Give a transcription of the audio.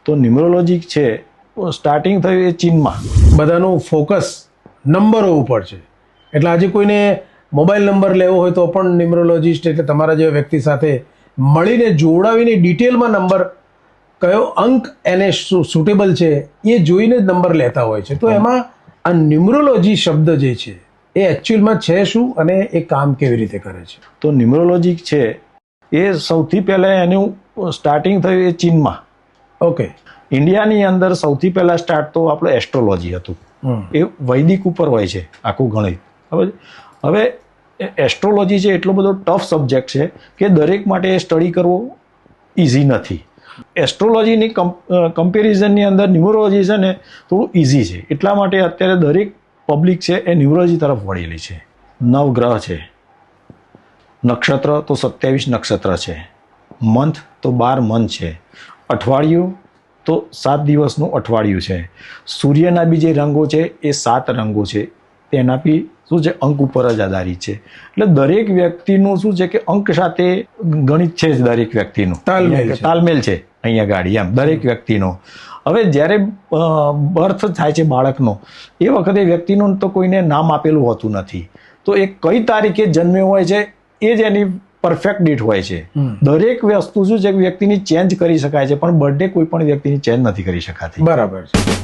તો ન્યુમરોલોજી છે સ્ટાર્ટિંગ થયું એ ચીનમાં. બધાનું ફોકસ નંબરો ઉપર છે. એટલે આજે કોઈને મોબાઈલ નંબર લેવો હોય તો પણ ન્યુમરોલોજીસ્ટ એટલે તમારા જેવા વ્યક્તિ સાથે મળીને જોડાવીને ડિટેલમાં નંબર કયો અંક એને સુટેબલ છે એ જોઈને જ નંબર લેતા હોય છે. તો એમાં આ ન્યુમરોલોજી શબ્દ જે છે એ એકચ્યુઅલમાં છે શું અને એ કામ કેવી રીતે કરે છે? તો ન્યુમરોલોજી છે એ સૌથી પહેલાં એનું સ્ટાર્ટિંગ થયું એ ચીનમાં. ઓકે. ઇન્ડિયાની અંદર સૌથી પહેલાં સ્ટાર્ટ તો આપણે એસ્ટ્રોલોજી હતું. એ વૈદિક ઉપર હોય છે આખું ગણિત. હવે એસ્ટ્રોલોજી છે એટલો બધો ટફ સબ્જેક્ટ છે કે દરેક માટે એ સ્ટડી કરવો ઇઝી નથી. એસ્ટ્રોલોજીની કમ્પેરિઝનની અંદર ન્યુમરોલોજી છે ને થોડું ઇઝી છે. એટલા માટે અત્યારે દરેક પબ્લિક છે એ ન્યુમરોલોજી તરફ વળેલી છે. નવગ્રહ છે, નક્ષત્ર તો 27 નક્ષત્ર છે, મંથ તો 12 મંથ છે, અઠવાડિયું તો 7 દિવસનું અઠવાડિયું છે, સૂર્યના બી જે રંગો છે એ 7 રંગો છે, તેના બી શું છે અંક ઉપર જ આધારિત છે. એટલે દરેક વ્યક્તિનું શું છે કે અંક સાથે ગણિત છે જ દરેક વ્યક્તિનું તાલમેલ છે અહીંયા ગાડી એમ દરેક વ્યક્તિનો. હવે જ્યારે બર્થ થાય છે બાળકનો એ વખતે વ્યક્તિનું તો કોઈને નામ આપેલું હોતું નથી. તો એ કઈ તારીખે જન્મ્યો હોય છે એ જ એની પરફેક્ટ ડેટ હોય છે. દરેક વસ્તુ શું છે કે વ્યક્તિની ચેન્જ કરી શકાય છે પણ બર્થડે કોઈ પણ વ્યક્તિની ચેન્જ નથી કરી શકાતી. બરાબર છે.